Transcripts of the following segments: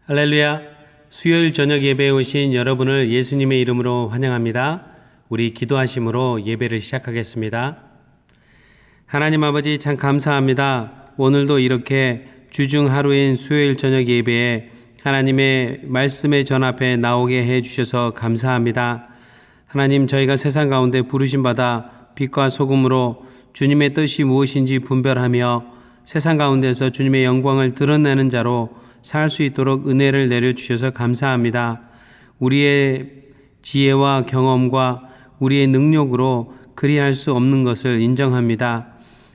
할렐루야. 수요일 저녁 예배에 오신 여러분을 예수님의 이름으로 환영합니다. 우리 기도하심으로 예배를 시작하겠습니다. 하나님 아버지 참 감사합니다. 오늘도 이렇게 주중 하루인 수요일 저녁 예배에 하나님의 말씀의 전 앞에 나오게 해주셔서 감사합니다. 하나님, 저희가 세상 가운데 부르심 받아 빛과 소금으로 주님의 뜻이 무엇인지 분별하며 세상 가운데서 주님의 영광을 드러내는 자로 살 수 있도록 은혜를 내려주셔서 감사합니다. 우리의 지혜와 경험과 우리의 능력으로 그리할 수 없는 것을 인정합니다.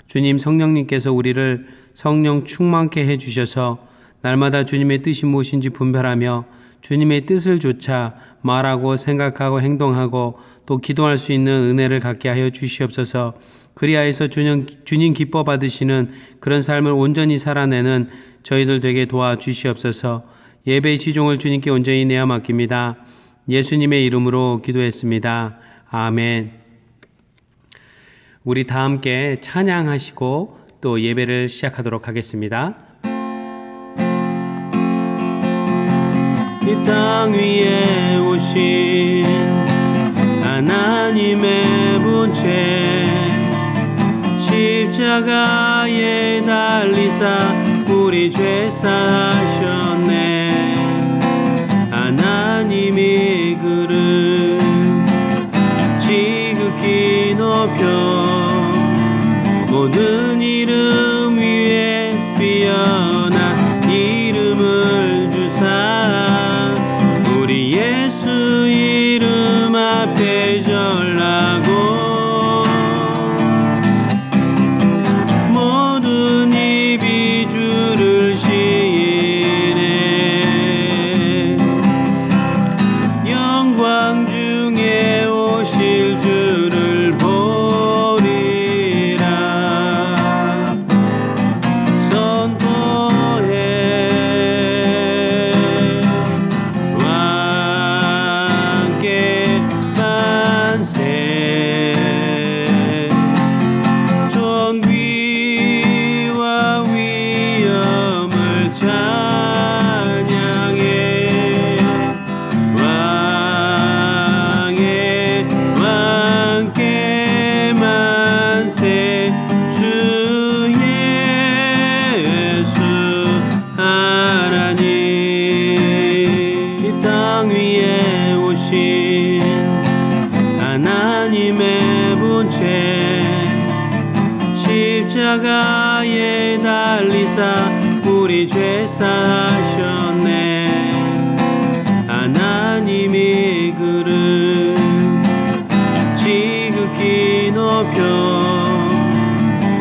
주님, 성령님께서 우리를 성령 충만케 해주셔서 날마다 주님의 뜻이 무엇인지 분별하며 주님의 뜻을 조차 말하고 생각하고 행동하고 또 기도할 수 있는 은혜를 갖게 하여 주시옵소서. 그리하여서 주님 기뻐 받으시는 그런 삶을 온전히 살아내는 저희들 되게 도와주시옵소서. 예배의 지종을 주님께 온전히 내어 맡깁니다. 예수님의 이름으로 기도했습니다. 아멘. 우리 다 함께 찬양하시고 또 예배를 시작하도록 하겠습니다. 이 땅 위에 오신 하나님의 본체 십자가에 달리사 우리 죄 사하셨네. 하나님이 그를 지극히 높여 모든 이름 위에 뛰어난 이름을 주사 우리 예수 이름 앞에 절하고 모든 입이 주를 시인해. 영광 중에 오실 주를 보리라. 선포해 왕께 만세. 존귀와 위엄을 찬양해. 왕의 왕께 만세. 주 예수 하나님. 이 땅 위에 오신 하나님의 본체 십자가에 달리사 우리 죄 사하셨네. 하나님이 그를 지극히 높여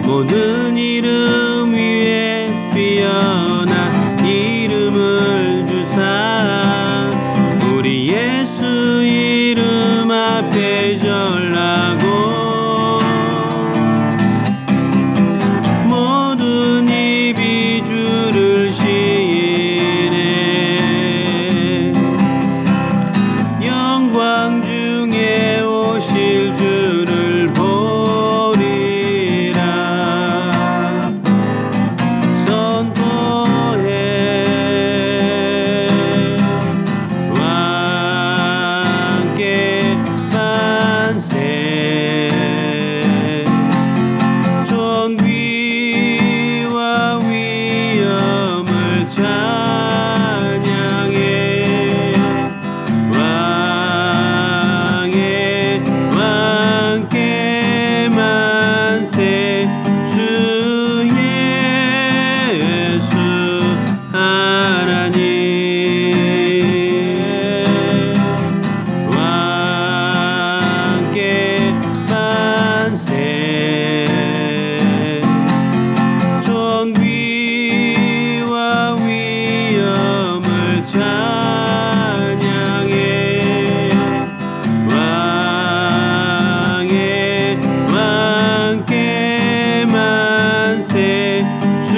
모든 이름 위에 뛰어난 이름을 주사 우리 예수 이름 앞에 절하고 모든 입이 주를 시인해. 영광 중에 오실 주를 보리라. 선포해 왕께 만세. 존귀와 위엄을 찬양해. 왕의 왕께 만세. 주 예수 하나님. 왕께 만세. 존귀와 위엄을 찬양해. 왕의 왕께 만세. 주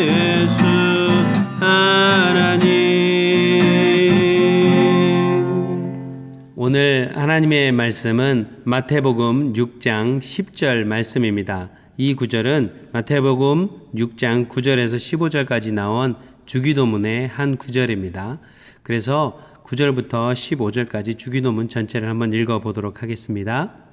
예수 하나님. 오늘 하나님의 말씀은 마태복음 6장 10절 말씀입니다. 이 구절은 마태복음 6장 9절에서 15절까지 나온 주기도문의 한 구절입니다. 그래서 9절부터 15절까지 주기도문 전체를 한번 읽어보도록 하겠습니다.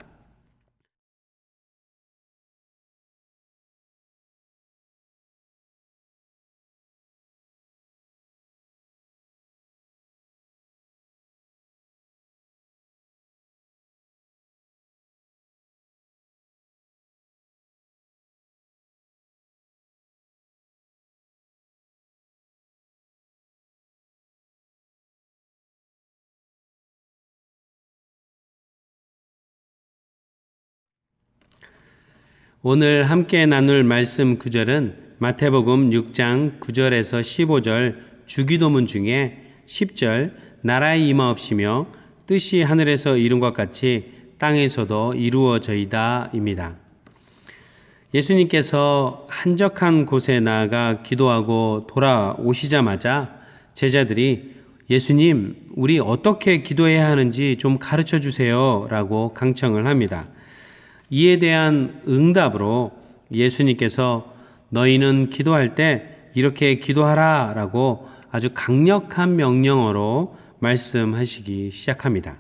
오늘 함께 나눌 말씀 구절은 마태복음 6장 9절에서 15절 주기도문 중에 10절 나라의 임하옵시며 뜻이 하늘에서 이룬 것 같이 땅에서도 이루어져이다 입니다. 예수님께서 한적한 곳에 나아가 기도하고 돌아오시자마자 제자들이 예수님, 우리 어떻게 기도해야 하는지 좀 가르쳐 주세요 라고 강청을 합니다. 이에 대한 응답으로 예수님께서 너희는 기도할 때 이렇게 기도하라 라고 아주 강력한 명령어로 말씀하시기 시작합니다.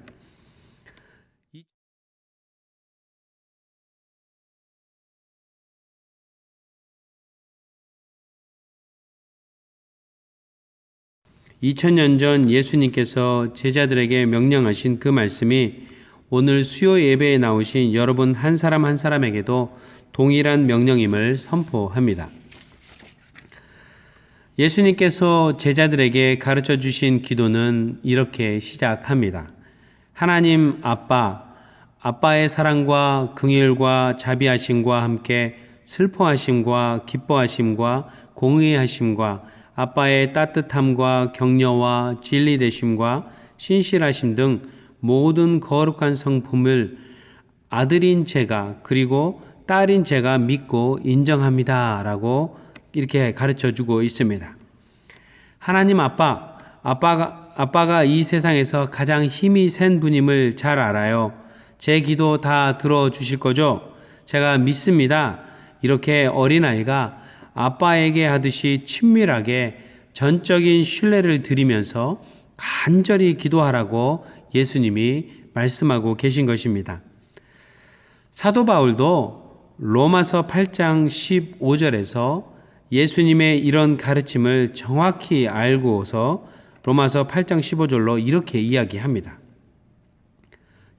2000년 전 예수님께서 제자들에게 명령하신 그 말씀이 오늘 수요 예배에 나오신 여러분 한 사람 한 사람에게도 동일한 명령임을 선포합니다. 예수님께서 제자들에게 가르쳐 주신 기도는 이렇게 시작합니다. 하나님 아빠의 사랑과 긍휼과 자비하심과 함께 슬퍼하심과 기뻐하심과 공의하심과 아빠의 따뜻함과 격려와 진리되심과 신실하심 등 모든 거룩한 성품을 아들인 제가 그리고 딸인 제가 믿고 인정합니다 라고 이렇게 가르쳐주고 있습니다. 하나님 아빠가 이 세상에서 가장 힘이 센 분임을 잘 알아요. 제 기도 다 들어주실 거죠? 제가 믿습니다. 이렇게 어린아이가 아빠에게 하듯이 친밀하게 전적인 신뢰를 드리면서 간절히 기도하라고 예수님이 말씀하고 계신 것입니다. 사도 바울도 로마서 8장 15절에서 예수님의 이런 가르침을 정확히 알고서 로마서 8장 15절로 이렇게 이야기합니다.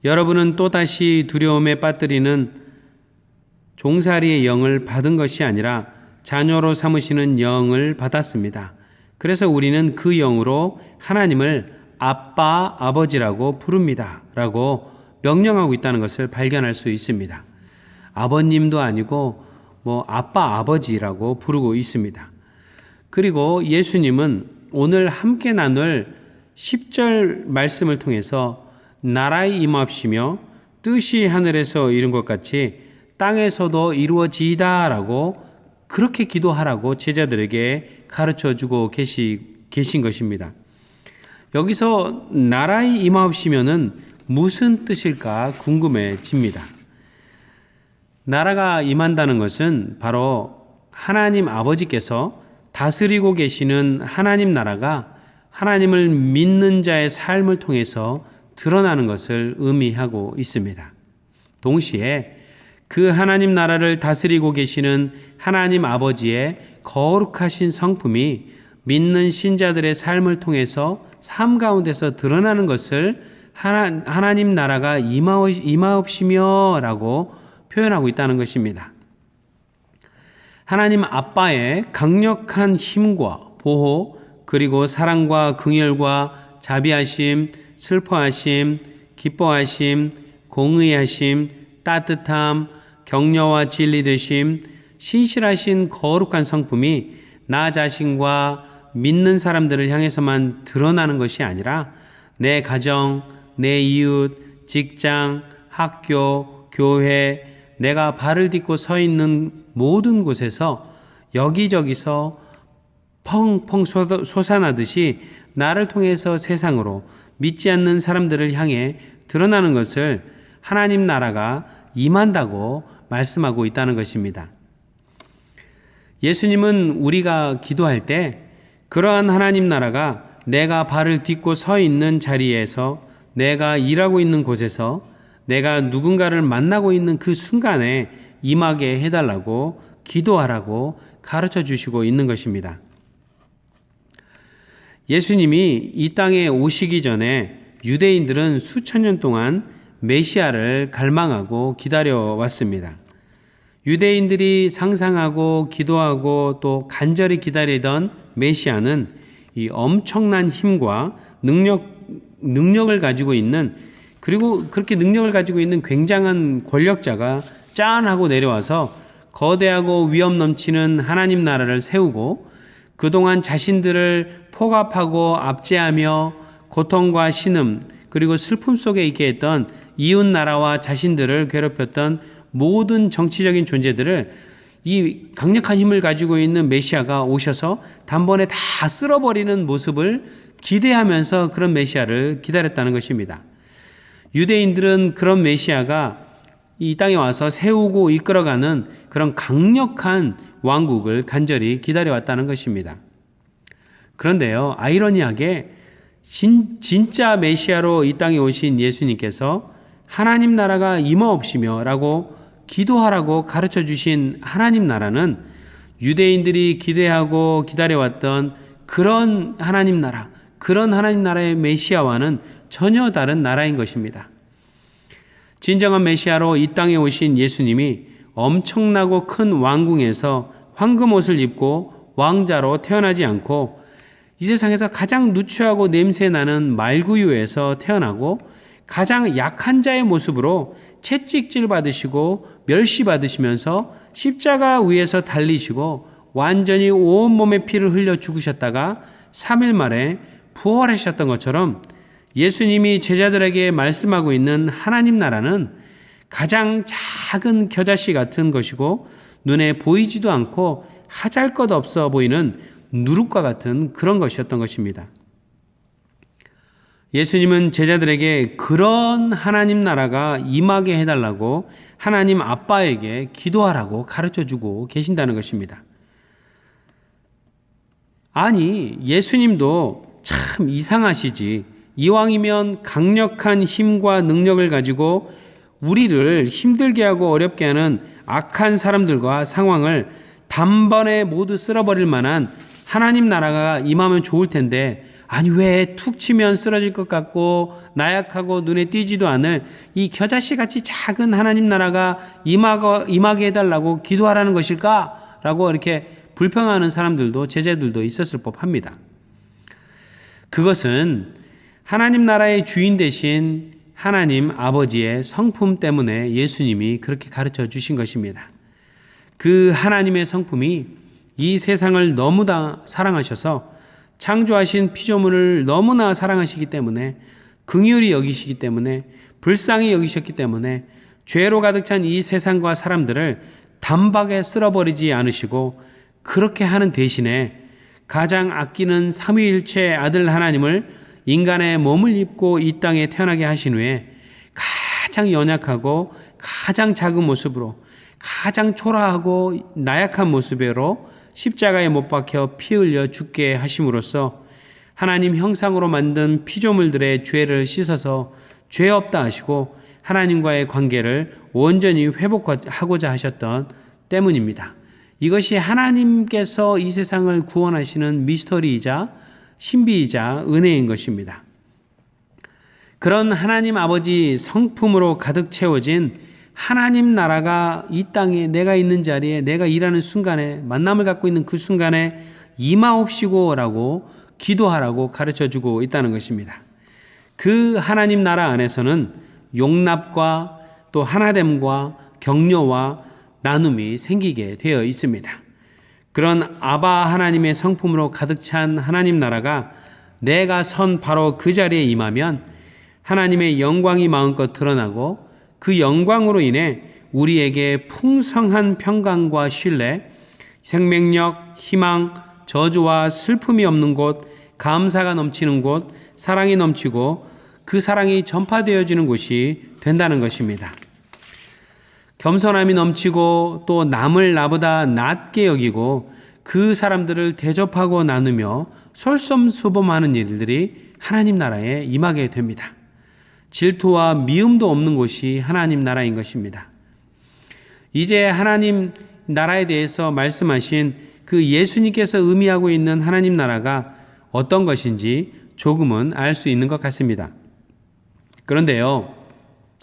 여러분은 또다시 두려움에 빠뜨리는 종살이의 영을 받은 것이 아니라 자녀로 삼으시는 영을 받았습니다. 그래서 우리는 그 영으로 하나님을 아빠, 아버지라고 부릅니다. 라고 명령하고 있다는 것을 발견할 수 있습니다. 아버님도 아니고 아빠, 아버지라고 부르고 있습니다. 그리고 예수님은 오늘 함께 나눌 10절 말씀을 통해서 나라의 임하옵시며 뜻이 하늘에서 이룬 것 같이 땅에서도 이루어지이다 라고 그렇게 기도하라고 제자들에게 가르쳐주고 계신 것입니다. 여기서 나라의 임하옵시면은 무슨 뜻일까 궁금해집니다. 나라가 임한다는 것은 바로 하나님 아버지께서 다스리고 계시는 하나님 나라가 하나님을 믿는 자의 삶을 통해서 드러나는 것을 의미하고 있습니다. 동시에 그 하나님 나라를 다스리고 계시는 하나님 아버지의 거룩하신 성품이 믿는 신자들의 삶을 통해서 삶 가운데서 드러나는 것을 하나님 나라가 임하옵시며 라고 표현하고 있다는 것입니다. 하나님 아빠의 강력한 힘과 보호 그리고 사랑과 긍휼과 자비하심, 슬퍼하심, 기뻐하심, 공의하심, 따뜻함, 격려와 진리되심, 신실하신 거룩한 성품이 나 자신과 믿는 사람들을 향해서만 드러나는 것이 아니라 내 가정, 내 이웃, 직장, 학교, 교회, 내가 발을 딛고 서 있는 모든 곳에서 여기저기서 펑펑 솟아나듯이 나를 통해서 세상으로 믿지 않는 사람들을 향해 드러나는 것을 하나님 나라가 임한다고 말씀하고 있다는 것입니다. 예수님은 우리가 기도할 때 그러한 하나님 나라가 내가 발을 딛고 서 있는 자리에서, 내가 일하고 있는 곳에서, 내가 누군가를 만나고 있는 그 순간에 임하게 해달라고 기도하라고 가르쳐 주시고 있는 것입니다. 예수님이 이 땅에 오시기 전에 유대인들은 수천 년 동안 메시아를 갈망하고 기다려왔습니다. 유대인들이 상상하고 기도하고 또 간절히 기다리던 메시아는 이 엄청난 힘과 능력을 가지고 있는, 그리고 그렇게 능력을 가지고 있는 굉장한 권력자가 짠 하고 내려와서 거대하고 위험 넘치는 하나님 나라를 세우고 그동안 자신들을 포갑하고 압제하며 고통과 신음 그리고 슬픔 속에 있게 했던 이웃 나라와 자신들을 괴롭혔던 모든 정치적인 존재들을 이 강력한 힘을 가지고 있는 메시아가 오셔서 단번에 다 쓸어버리는 모습을 기대하면서 그런 메시아를 기다렸다는 것입니다. 유대인들은 그런 메시아가 이 땅에 와서 세우고 이끌어가는 그런 강력한 왕국을 간절히 기다려왔다는 것입니다. 그런데요, 아이러니하게 진짜 메시아로 이 땅에 오신 예수님께서 하나님 나라가 임하옵시며 라고 기도하라고 가르쳐 주신 하나님 나라는 유대인들이 기대하고 기다려왔던 그런 하나님 나라, 그런 하나님 나라의 메시아와는 전혀 다른 나라인 것입니다. 진정한 메시아로 이 땅에 오신 예수님이 엄청나고 큰 왕궁에서 황금 옷을 입고 왕자로 태어나지 않고 이 세상에서 가장 누추하고 냄새나는 말구유에서 태어나고 가장 약한 자의 모습으로 채찍질 받으시고 멸시받으시면서 십자가 위에서 달리시고 완전히 온몸의 피를 흘려 죽으셨다가 3일 만에 부활하셨던 것처럼 예수님이 제자들에게 말씀하고 있는 하나님 나라는 가장 작은 겨자씨 같은 것이고 눈에 보이지도 않고 하잘것없어 보이는 누룩과 같은 그런 것이었던 것입니다. 예수님은 제자들에게 그런 하나님 나라가 임하게 해달라고 하나님 아빠에게 기도하라고 가르쳐주고 계신다는 것입니다. 아니, 예수님도 참 이상하시지. 이왕이면 강력한 힘과 능력을 가지고 우리를 힘들게 하고 어렵게 하는 악한 사람들과 상황을 단번에 모두 쓸어버릴 만한 하나님 나라가 임하면 좋을 텐데, 아니 왜 툭 치면 쓰러질 것 같고 나약하고 눈에 띄지도 않을 이 겨자씨같이 작은 하나님 나라가 임하게 해달라고 기도하라는 것일까? 라고 이렇게 불평하는 사람들도 제자들도 있었을 법합니다. 그것은 하나님 나라의 주인 되신 하나님 아버지의 성품 때문에 예수님이 그렇게 가르쳐 주신 것입니다. 그 하나님의 성품이 이 세상을 너무나 사랑하셔서 창조하신 피조물을 너무나 사랑하시기 때문에, 긍휼히 여기시기 때문에, 불쌍히 여기셨기 때문에 죄로 가득 찬 이 세상과 사람들을 단박에 쓸어버리지 않으시고, 그렇게 하는 대신에 가장 아끼는 삼위일체 아들 하나님을 인간의 몸을 입고 이 땅에 태어나게 하신 후에 가장 연약하고 가장 작은 모습으로, 가장 초라하고 나약한 모습으로 십자가에 못 박혀 피 흘려 죽게 하심으로써 하나님 형상으로 만든 피조물들의 죄를 씻어서 죄 없다 하시고 하나님과의 관계를 온전히 회복하고자 하셨던 때문입니다. 이것이 하나님께서 이 세상을 구원하시는 미스터리이자 신비이자 은혜인 것입니다. 그런 하나님 아버지 성품으로 가득 채워진 하나님 나라가 이 땅에 내가 있는 자리에, 내가 일하는 순간에, 만남을 갖고 있는 그 순간에 임하옵시고라고 기도하라고 가르쳐주고 있다는 것입니다. 그 하나님 나라 안에서는 용납과 또 하나됨과 격려와 나눔이 생기게 되어 있습니다. 그런 아바 하나님의 성품으로 가득 찬 하나님 나라가 내가 선 바로 그 자리에 임하면 하나님의 영광이 마음껏 드러나고 그 영광으로 인해 우리에게 풍성한 평강과 신뢰, 생명력, 희망, 저주와 슬픔이 없는 곳, 감사가 넘치는 곳, 사랑이 넘치고 그 사랑이 전파되어지는 곳이 된다는 것입니다. 겸손함이 넘치고 또 남을 나보다 낮게 여기고 그 사람들을 대접하고 나누며 솔선수범하는 일들이 하나님 나라에 임하게 됩니다. 질투와 미움도 없는 곳이 하나님 나라인 것입니다. 이제 하나님 나라에 대해서 말씀하신 그 예수님께서 의미하고 있는 하나님 나라가 어떤 것인지 조금은 알 수 있는 것 같습니다. 그런데요,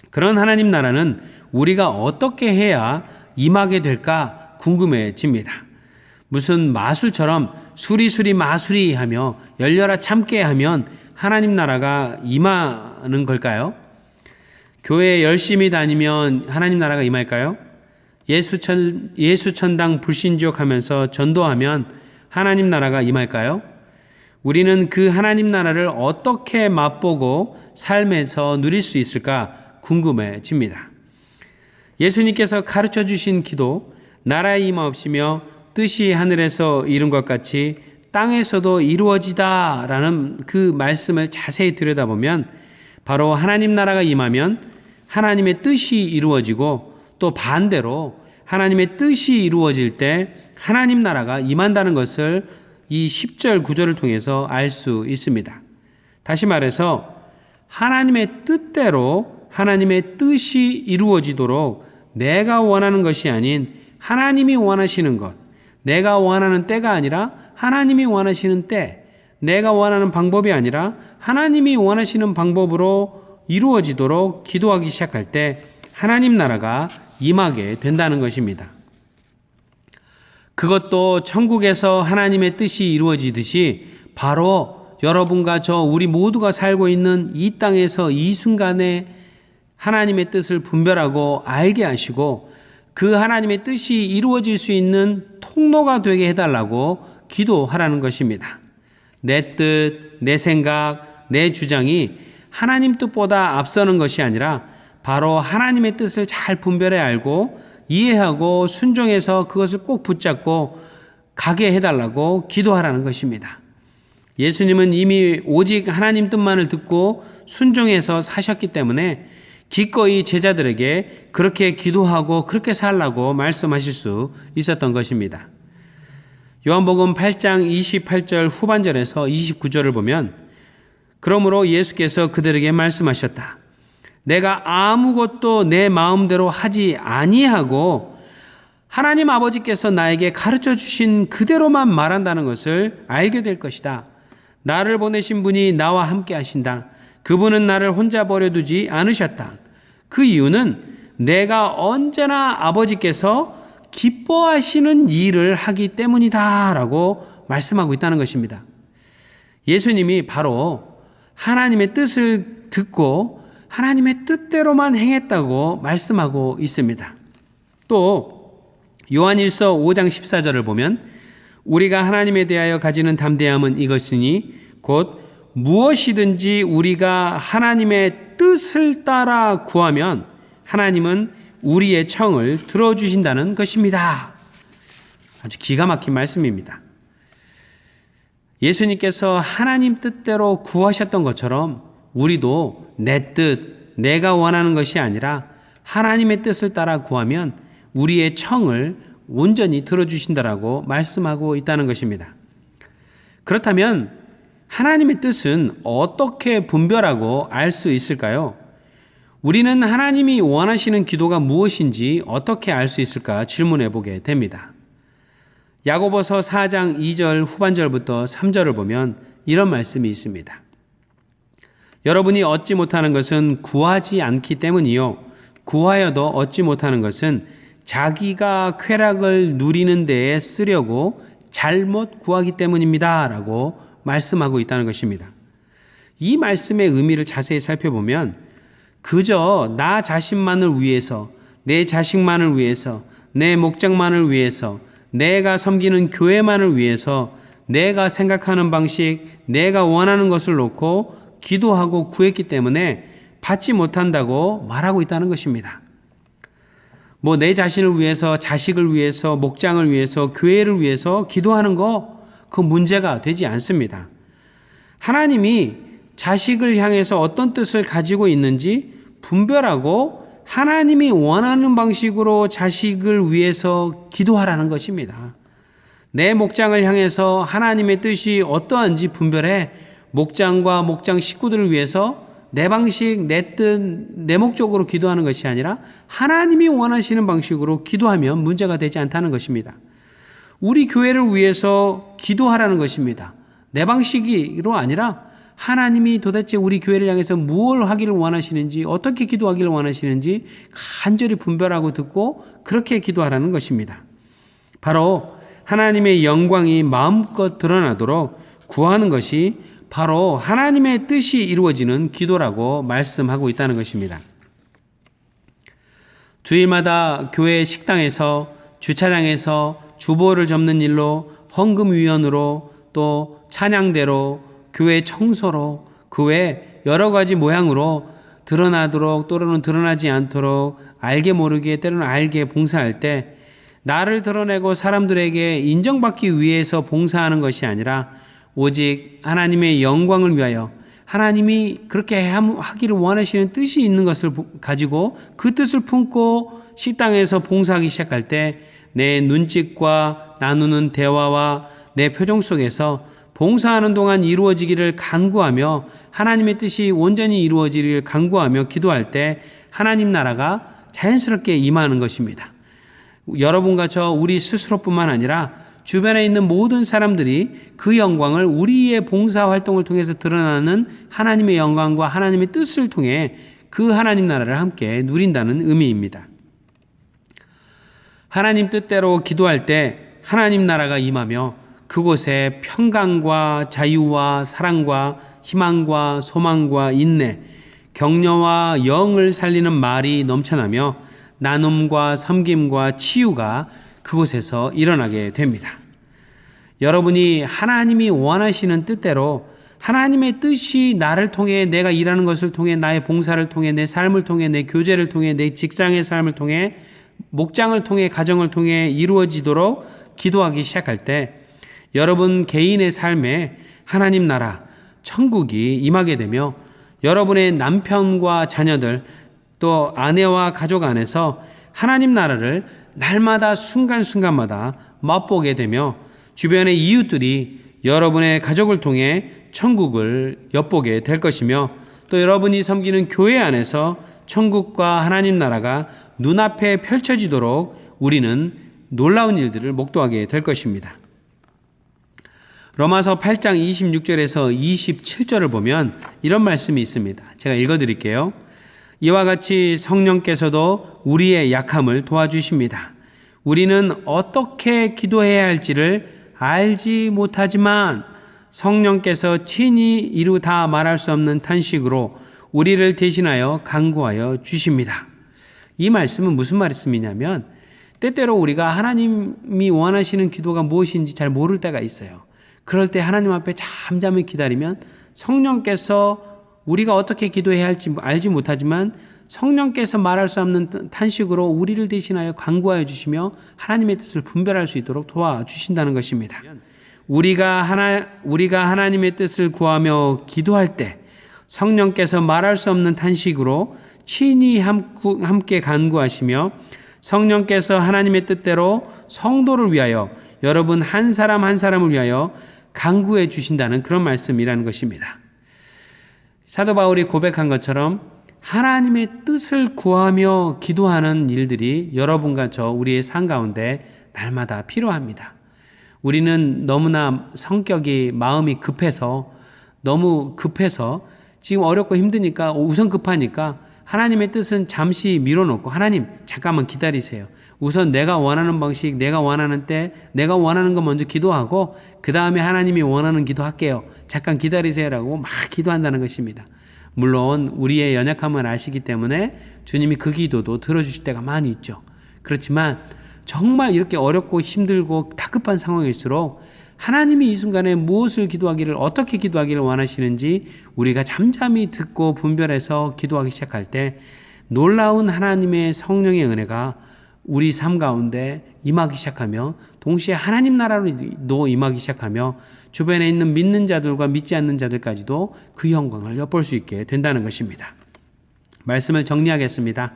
그런 하나님 나라는 우리가 어떻게 해야 임하게 될까 궁금해집니다. 무슨 마술처럼 수리수리 마술이 하며 열려라 참깨 하면 하나님 나라가 임하는 걸까요? 교회에 열심히 다니면 하나님 나라가 임할까요? 예수천당 불신지옥 하면서 전도하면 하나님 나라가 임할까요? 우리는 그 하나님 나라를 어떻게 맛보고 삶에서 누릴 수 있을까 궁금해집니다. 예수님께서 가르쳐 주신 기도, 나라의 임하옵시며 뜻이 하늘에서 이룬 것 같이 땅에서도 이루어지다라는 그 말씀을 자세히 들여다보면 바로 하나님 나라가 임하면 하나님의 뜻이 이루어지고 또 반대로 하나님의 뜻이 이루어질 때 하나님 나라가 임한다는 것을 이 10절 구절을 통해서 알 수 있습니다. 다시 말해서 하나님의 뜻대로 하나님의 뜻이 이루어지도록 내가 원하는 것이 아닌 하나님이 원하시는 것, 내가 원하는 때가 아니라 하나님이 원하시는 때, 내가 원하는 방법이 아니라 하나님이 원하시는 방법으로 이루어지도록 기도하기 시작할 때 하나님 나라가 임하게 된다는 것입니다. 그것도 천국에서 하나님의 뜻이 이루어지듯이 바로 여러분과 저 우리 모두가 살고 있는 이 땅에서 이 순간에 하나님의 뜻을 분별하고 알게 하시고 그 하나님의 뜻이 이루어질 수 있는 통로가 되게 해달라고 기도하라는 것입니다. 내 뜻, 내 생각, 내 주장이 하나님 뜻보다 앞서는 것이 아니라 바로 하나님의 뜻을 잘 분별해 알고 이해하고 순종해서 그것을 꼭 붙잡고 가게 해달라고 기도하라는 것입니다. 예수님은 이미 오직 하나님 뜻만을 듣고 순종해서 사셨기 때문에 기꺼이 제자들에게 그렇게 기도하고 그렇게 살라고 말씀하실 수 있었던 것입니다. 요한복음 8장 28절 후반절에서 29절을 보면 그러므로 예수께서 그들에게 말씀하셨다. 내가 아무것도 내 마음대로 하지 아니하고 하나님 아버지께서 나에게 가르쳐 주신 그대로만 말한다는 것을 알게 될 것이다. 나를 보내신 분이 나와 함께 하신다. 그분은 나를 혼자 버려두지 않으셨다. 그 이유는 내가 언제나 아버지께서 기뻐하시는 일을 하기 때문이다 라고 말씀하고 있다는 것입니다. 예수님이 바로 하나님의 뜻을 듣고 하나님의 뜻대로만 행했다고 말씀하고 있습니다. 또 요한일서 5장 14절을 보면 우리가 하나님에 대하여 가지는 담대함은 이것이니 곧 무엇이든지 우리가 하나님의 뜻을 따라 구하면 하나님은 우리의 청을 들어주신다는 것입니다. 아주 기가 막힌 말씀입니다. 예수님께서 하나님 뜻대로 구하셨던 것처럼 우리도 내 뜻, 내가 원하는 것이 아니라 하나님의 뜻을 따라 구하면 우리의 청을 온전히 들어주신다라고 말씀하고 있다는 것입니다. 그렇다면 하나님의 뜻은 어떻게 분별하고 알 수 있을까요? 우리는 하나님이 원하시는 기도가 무엇인지 어떻게 알 수 있을까 질문해 보게 됩니다. 야고보서 4장 2절 후반절부터 3절을 보면 이런 말씀이 있습니다. 여러분이 얻지 못하는 것은 구하지 않기 때문이요. 구하여도 얻지 못하는 것은 자기가 쾌락을 누리는 데에 쓰려고 잘못 구하기 때문입니다. 라고 말씀하고 있다는 것입니다. 이 말씀의 의미를 자세히 살펴보면 그저 나 자신만을 위해서, 내 자식만을 위해서, 내 목장만을 위해서, 내가 섬기는 교회만을 위해서 내가 생각하는 방식, 내가 원하는 것을 놓고 기도하고 구했기 때문에 받지 못한다고 말하고 있다는 것입니다. 뭐 내 자신을 위해서, 자식을 위해서, 목장을 위해서, 교회를 위해서 기도하는 거 그 문제가 되지 않습니다. 하나님이 자식을 향해서 어떤 뜻을 가지고 있는지 분별하고 하나님이 원하는 방식으로 자식을 위해서 기도하라는 것입니다. 내 목장을 향해서 하나님의 뜻이 어떠한지 분별해 목장과 목장 식구들을 위해서 내 방식, 내 뜻, 내 목적으로 기도하는 것이 아니라 하나님이 원하시는 방식으로 기도하면 문제가 되지 않다는 것입니다. 우리 교회를 위해서 기도하라는 것입니다. 내 방식으로 아니라 하나님이 도대체 우리 교회를 향해서 무엇을 하기를 원하시는지, 어떻게 기도하기를 원하시는지 간절히 분별하고 듣고 그렇게 기도하라는 것입니다. 바로 하나님의 영광이 마음껏 드러나도록 구하는 것이 바로 하나님의 뜻이 이루어지는 기도라고 말씀하고 있다는 것입니다. 주일마다 교회 식당에서, 주차장에서 주보를 접는 일로, 헌금위원으로, 또 찬양대로, 교회 청소로, 그 외 여러 가지 모양으로 드러나도록 또는 드러나지 않도록 알게 모르게 때로는 알게 봉사할 때 나를 드러내고 사람들에게 인정받기 위해서 봉사하는 것이 아니라 오직 하나님의 영광을 위하여 하나님이 그렇게 하기를 원하시는 뜻이 있는 것을 가지고 그 뜻을 품고 식당에서 봉사하기 시작할 때 내 눈짓과 나누는 대화와 내 표정 속에서 봉사하는 동안 이루어지기를 간구하며 하나님의 뜻이 온전히 이루어지기를 간구하며 기도할 때 하나님 나라가 자연스럽게 임하는 것입니다. 여러분과 저 우리 스스로뿐만 아니라 주변에 있는 모든 사람들이 그 영광을 우리의 봉사활동을 통해서 드러나는 하나님의 영광과 하나님의 뜻을 통해 그 하나님 나라를 함께 누린다는 의미입니다. 하나님 뜻대로 기도할 때 하나님 나라가 임하며 그곳에 평강과 자유와 사랑과 희망과 소망과 인내, 격려와 영을 살리는 말이 넘쳐나며 나눔과 섬김과 치유가 그곳에서 일어나게 됩니다. 여러분이 하나님이 원하시는 뜻대로 하나님의 뜻이 나를 통해 내가 일하는 것을 통해 나의 봉사를 통해 내 삶을 통해 내 교제를 통해 내 직장의 삶을 통해 목장을 통해 가정을 통해 이루어지도록 기도하기 시작할 때 여러분 개인의 삶에 하나님 나라, 천국이 임하게 되며 여러분의 남편과 자녀들 또 아내와 가족 안에서 하나님 나라를 날마다 순간순간마다 맛보게 되며 주변의 이웃들이 여러분의 가족을 통해 천국을 엿보게 될 것이며 또 여러분이 섬기는 교회 안에서 천국과 하나님 나라가 눈앞에 펼쳐지도록 우리는 놀라운 일들을 목도하게 될 것입니다. 로마서 8장 26절에서 27절을 보면 이런 말씀이 있습니다. 제가 읽어드릴게요. 이와 같이 성령께서도 우리의 약함을 도와주십니다. 우리는 어떻게 기도해야 할지를 알지 못하지만 성령께서 친히 이루 다 말할 수 없는 탄식으로 우리를 대신하여 간구하여 주십니다. 이 말씀은 무슨 말씀이냐면 때때로 우리가 하나님이 원하시는 기도가 무엇인지 잘 모를 때가 있어요. 그럴 때 하나님 앞에 잠잠히 기다리면 성령께서 우리가 어떻게 기도해야 할지 알지 못하지만 성령께서 말할 수 없는 탄식으로 우리를 대신하여 간구하여 주시며 하나님의 뜻을 분별할 수 있도록 도와주신다는 것입니다. 우리가 하나님의 뜻을 구하며 기도할 때 성령께서 말할 수 없는 탄식으로 친히 함께 간구하시며 성령께서 하나님의 뜻대로 성도를 위하여 여러분 한 사람 한 사람을 위하여 간구해 주신다는 그런 말씀이라는 것입니다. 사도 바울이 고백한 것처럼 하나님의 뜻을 구하며 기도하는 일들이 여러분과 저 우리의 삶 가운데 날마다 필요합니다. 우리는 너무나 성격이 마음이 너무 급해서 지금 어렵고 힘드니까 우선 급하니까 하나님의 뜻은 잠시 밀어놓고 하나님 잠깐만 기다리세요. 우선 내가 원하는 방식, 내가 원하는 때, 내가 원하는 거 먼저 기도하고 그 다음에 하나님이 원하는 기도할게요. 잠깐 기다리세요라고 막 기도한다는 것입니다. 물론 우리의 연약함을 아시기 때문에 주님이 그 기도도 들어주실 때가 많이 있죠. 그렇지만 정말 이렇게 어렵고 힘들고 다급한 상황일수록 하나님이 이 순간에 무엇을 기도하기를 어떻게 기도하기를 원하시는지 우리가 잠잠히 듣고 분별해서 기도하기 시작할 때 놀라운 하나님의 성령의 은혜가 우리 삶 가운데 임하기 시작하며 동시에 하나님 나라로 임하기 시작하며 주변에 있는 믿는 자들과 믿지 않는 자들까지도 그 영광을 엿볼 수 있게 된다는 것입니다. 말씀을 정리하겠습니다.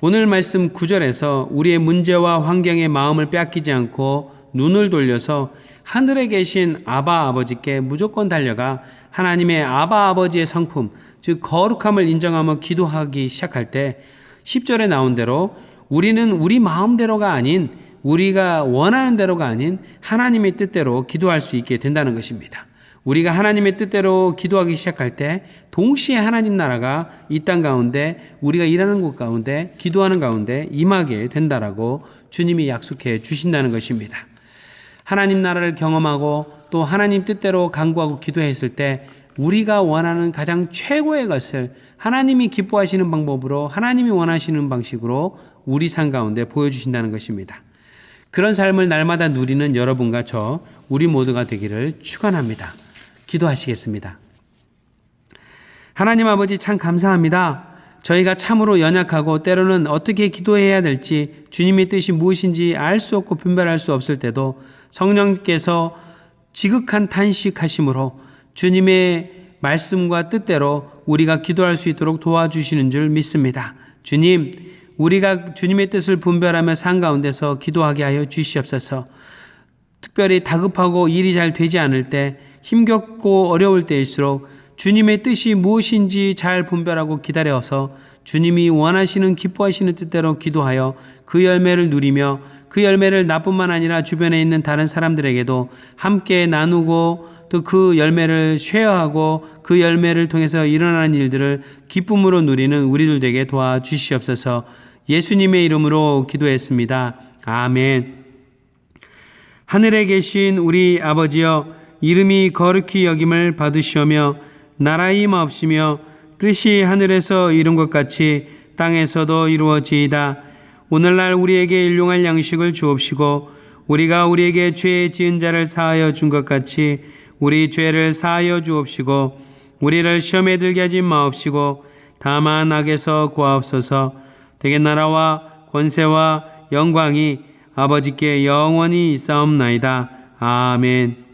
오늘 말씀 9절에서 우리의 문제와 환경에 마음을 빼앗기지 않고 눈을 돌려서 하늘에 계신 아바 아버지께 무조건 달려가 하나님의 아바 아버지의 성품, 즉 거룩함을 인정하며 기도하기 시작할 때 10절에 나온 대로 우리는 우리 마음대로가 아닌, 우리가 원하는 대로가 아닌 하나님의 뜻대로 기도할 수 있게 된다는 것입니다. 우리가 하나님의 뜻대로 기도하기 시작할 때 동시에 하나님 나라가 이 땅 가운데, 우리가 일하는 곳 가운데, 기도하는 가운데 임하게 된다라고 주님이 약속해 주신다는 것입니다. 하나님 나라를 경험하고 또 하나님 뜻대로 간구하고 기도했을 때 우리가 원하는 가장 최고의 것을 하나님이 기뻐하시는 방법으로, 하나님이 원하시는 방식으로 우리 삶 가운데 보여주신다는 것입니다. 그런 삶을 날마다 누리는 여러분과 저, 우리 모두가 되기를 축원합니다. 기도하시겠습니다. 하나님 아버지, 참 감사합니다. 저희가 참으로 연약하고 때로는 어떻게 기도해야 될지, 주님의 뜻이 무엇인지 알 수 없고 분별할 수 없을 때도 성령께서 지극한 탄식하심으로 주님의 말씀과 뜻대로 우리가 기도할 수 있도록 도와주시는 줄 믿습니다. 주님, 우리가 주님의 뜻을 분별하며 삶 가운데서 기도하게 하여 주시옵소서. 특별히 다급하고 일이 잘 되지 않을 때, 힘겹고 어려울 때일수록 주님의 뜻이 무엇인지 잘 분별하고 기다려서 주님이 원하시는, 기뻐하시는 뜻대로 기도하여 그 열매를 누리며 그 열매를 나뿐만 아니라 주변에 있는 다른 사람들에게도 함께 나누고 또 그 열매를 쉐어하고 그 열매를 통해서 일어나는 일들을 기쁨으로 누리는 우리들 되게 도와주시옵소서. 예수님의 이름으로 기도했습니다. 아멘. 하늘에 계신 우리 아버지여, 이름이 거룩히 여김을 받으시오며 나라의 마옵시며 뜻이 하늘에서 이룬 것 같이 땅에서도 이루어지이다. 오늘날 우리에게 일용할 양식을 주옵시고 우리가 우리에게 죄 지은 자를 사하여 준 것 같이 우리 죄를 사하여 주옵시고 우리를 시험에 들게 하지 마옵시고 다만 악에서 구하옵소서. 되게 나라와 권세와 영광이 아버지께 영원히 있사옵나이다. 아멘.